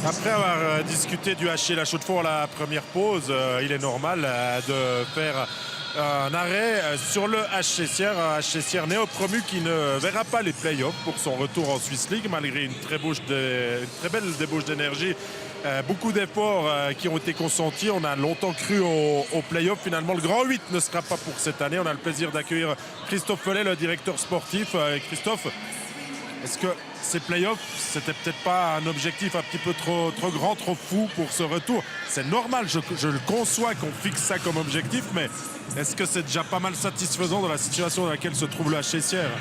Après avoir discuté du HC La Chaux-de-Fonds à la première pause, il est normal de faire un arrêt sur le HC Sierre. Un HC Sierre néo-promu qui ne verra pas les playoffs pour son retour en Swiss League malgré une très belle débauche d'énergie. Beaucoup d'efforts qui ont été consentis. On a longtemps cru au play-off. Finalement, le Grand 8 ne sera pas pour cette année. On a le plaisir d'accueillir Christophe Follet, le directeur sportif. Christophe, est-ce que ces play-offs, c'était peut-être pas un objectif un petit peu trop grand, trop fou pour ce retour? C'est normal, je le conçois qu'on fixe ça comme objectif, mais est-ce que c'est déjà pas mal satisfaisant dans la situation dans laquelle se trouve le HC Sierre?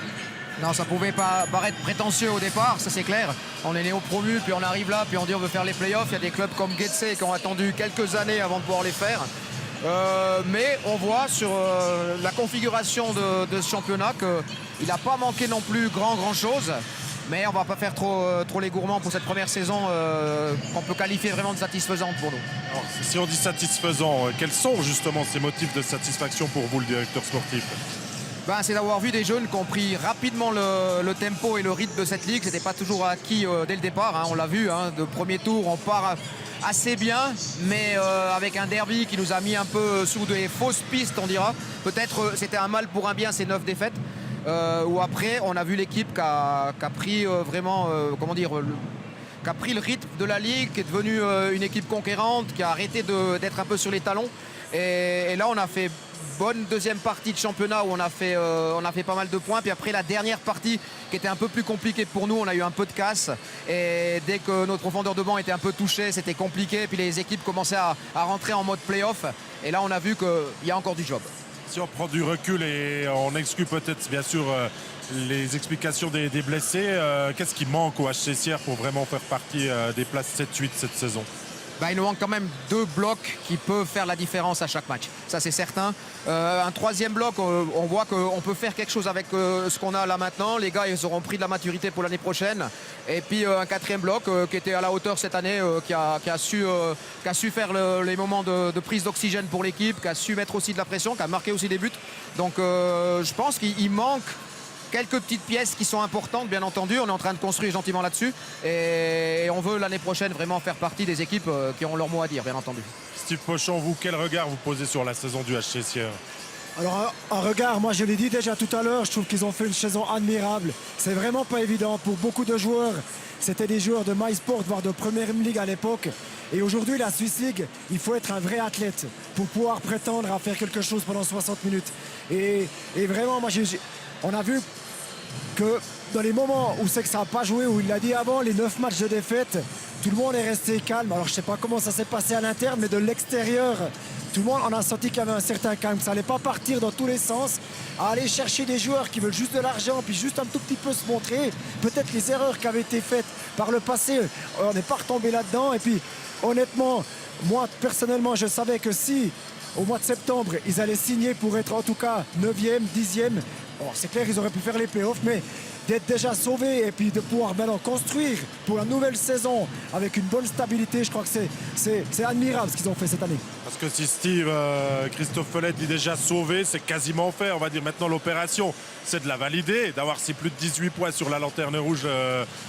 Non, ça pouvait pas paraître prétentieux au départ, ça c'est clair. On est néo-promu, puis on arrive là, puis on dit on veut faire les playoffs. Il y a des clubs comme Getse qui ont attendu quelques années avant de pouvoir les faire. Mais on voit sur la configuration de ce championnat qu'il n'a pas manqué non plus grand chose. Mais on ne va pas faire trop les gourmands pour cette première saison qu'on peut qualifier vraiment de satisfaisante pour nous. Alors, si on dit satisfaisant, quels sont justement ces motifs de satisfaction pour vous, le directeur sportif? C'est d'avoir vu des jeunes qui ont pris rapidement le tempo et le rythme de cette ligue. Ce n'était pas toujours acquis dès le départ, hein. On l'a vu, hein, de premier tour, on part assez bien, mais avec un derby qui nous a mis un peu sous des fausses pistes, on dira. Peut-être c'était un mal pour un bien, ces 9 défaites. Où après, on a vu l'équipe qui a pris vraiment, qui a pris le rythme de la ligue, qui est devenue une équipe conquérante, qui a arrêté d'être un peu sur les talons. Et là, on a fait bonne deuxième partie de championnat où on a fait pas mal de points. Puis après la dernière partie qui était un peu plus compliquée pour nous, on a eu un peu de casse. Et dès que notre profondeur de banc était un peu touchée, c'était compliqué. Puis les équipes commençaient à rentrer en mode play-off. Et là, on a vu qu'il y a encore du job. Si on prend du recul et on exclut peut-être bien sûr les explications des blessés, qu'est-ce qui manque au HC Sierre pour vraiment faire partie des places 7-8 cette saison? Il nous manque quand même 2 blocs qui peuvent faire la différence à chaque match. Ça, c'est certain. Un troisième bloc, on voit qu'on peut faire quelque chose avec ce qu'on a là maintenant. Les gars, ils auront pris de la maturité pour l'année prochaine. Et puis un quatrième bloc qui était à la hauteur cette année, qui a su faire les moments de prise d'oxygène pour l'équipe, qui a su mettre aussi de la pression, qui a marqué aussi des buts. Donc je pense qu'il manque quelques petites pièces qui sont importantes, bien entendu. On est en train de construire gentiment là-dessus. Et on veut l'année prochaine vraiment faire partie des équipes qui ont leur mot à dire, bien entendu. Steve Pochon, vous, quel regard vous posez sur la saison du HC Sierre? Alors un regard, moi je l'ai dit déjà tout à l'heure, je trouve qu'ils ont fait une saison admirable. C'est vraiment pas évident pour beaucoup de joueurs. C'était des joueurs de MySport, voire de Première Ligue à l'époque. Et aujourd'hui, la Swiss League, il faut être un vrai athlète pour pouvoir prétendre à faire quelque chose pendant 60 minutes. Et vraiment, moi on a vu que dans les moments où c'est que ça n'a pas joué, où il l'a dit avant, les 9 matchs de défaite, tout le monde est resté calme. Alors je ne sais pas comment ça s'est passé à l'interne, mais de l'extérieur, tout le monde en a senti qu'il y avait un certain calme. Ça n'allait pas partir dans tous les sens, à aller chercher des joueurs qui veulent juste de l'argent, puis juste un tout petit peu se montrer. Peut-être les erreurs qui avaient été faites par le passé, on n'est pas retombé là-dedans. Et puis honnêtement, moi personnellement, je savais que si au mois de septembre, ils allaient signer pour être en tout cas 9e, 10e. Bon, c'est clair, ils auraient pu faire les playoffs, mais d'être déjà sauvés et puis de pouvoir maintenant construire pour la nouvelle saison avec une bonne stabilité, je crois que c'est admirable ce qu'ils ont fait cette année. Parce que si Steve, Christophe Follet dit déjà sauvé, c'est quasiment fait. On va dire maintenant l'opération, c'est de la valider, d'avoir ces plus de 18 points sur la lanterne rouge,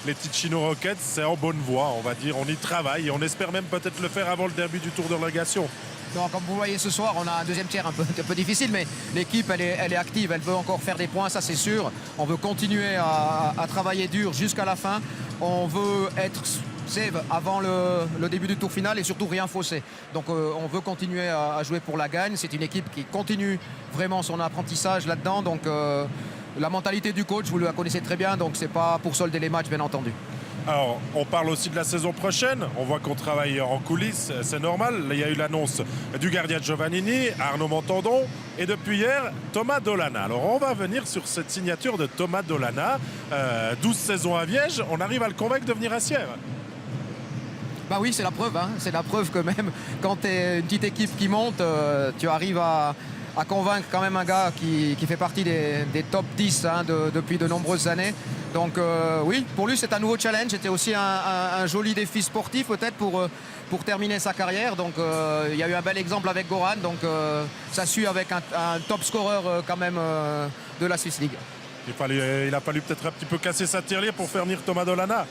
les Ticino Rockets, c'est en bonne voie, on va dire. On y travaille et on espère même peut-être le faire avant le début du tour de relégation. Non, comme vous voyez ce soir, on a un deuxième tiers un peu difficile, mais l'équipe elle est active, elle veut encore faire des points, ça c'est sûr. On veut continuer à travailler dur jusqu'à la fin. On veut être save avant le début du tour final et surtout rien fausser. Donc on veut continuer à jouer pour la gagne. C'est une équipe qui continue vraiment son apprentissage là-dedans. Donc la mentalité du coach, vous la connaissez très bien, donc c'est pas pour solder les matchs, bien entendu. Alors, on parle aussi de la saison prochaine. On voit qu'on travaille en coulisses, c'est normal. Il y a eu l'annonce du gardien Giovannini, Arnaud Montandon, et depuis hier, Thomas Dolana. Alors, on va venir sur cette signature de Thomas Dolana. 12 saisons à Viège, on arrive à le convaincre de venir à Sierre. Oui, c'est la preuve. Hein. C'est la preuve que même quand tu es une petite équipe qui monte, tu arrives à convaincre quand même un gars qui fait partie des top 10 hein, depuis de nombreuses années. Donc oui, pour lui c'est un nouveau challenge, c'était aussi un joli défi sportif peut-être pour terminer sa carrière. Donc il y a eu un bel exemple avec Goran, donc ça suit avec un top scoreur quand même de la Swiss League. Il a fallu peut-être un petit peu casser sa tirelire pour faire venir Thomas Dolana.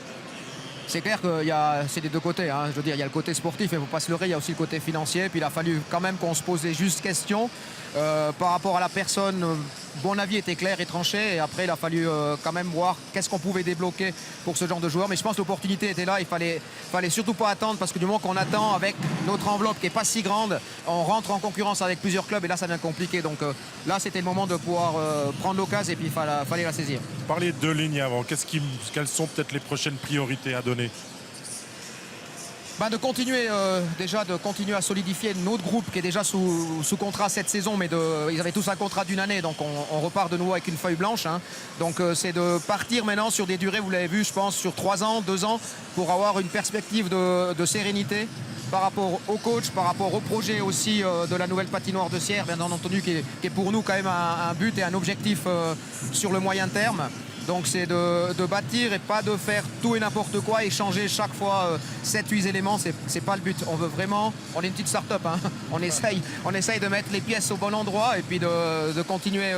C'est clair que c'est des deux côtés. Hein. Je veux dire, il y a le côté sportif, il ne faut pas se leurrer, il y a aussi le côté financier. Puis il a fallu quand même qu'on se pose les justes questions par rapport à la personne. Mon avis était clair et tranché. Et après, il a fallu quand même voir qu'est-ce qu'on pouvait débloquer pour ce genre de joueur. Mais je pense que l'opportunité était là. Il fallait surtout pas attendre parce que du moment qu'on attend avec notre enveloppe qui n'est pas si grande, on rentre en concurrence avec plusieurs clubs et là, ça devient compliqué. Donc là, c'était le moment de pouvoir prendre l'occasion et puis il fallait la saisir. Parlez de deux lignes avant. Quelles sont peut-être les prochaines priorités à donner? De continuer à solidifier notre groupe qui est déjà sous contrat cette saison, mais ils avaient tous un contrat d'1 année, donc on repart de nouveau avec une feuille blanche. Hein. Donc c'est de partir maintenant sur des durées, vous l'avez vu, je pense, sur 3 ans, 2 ans, pour avoir une perspective de sérénité par rapport au coach, par rapport au projet aussi de la nouvelle patinoire de Sierre, bien entendu, qui est pour nous quand même un but et un objectif sur le moyen terme. Donc c'est de bâtir et pas de faire tout et n'importe quoi et changer chaque fois 7-8 éléments, c'est pas le but. On veut vraiment, on est une petite start-up, hein. On essaye de mettre les pièces au bon endroit et puis de continuer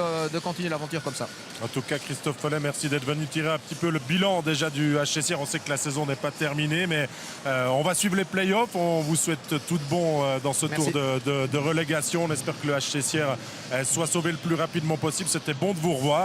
l'aventure comme ça. En tout cas, Christophe Follet, merci d'être venu tirer un petit peu le bilan déjà du HC Sierre. On sait que la saison n'est pas terminée, mais on va suivre les playoffs. On vous souhaite tout de bon dans ce tour de relégation. On espère que le HC Sierre soit sauvé le plus rapidement possible. C'était bon de vous revoir.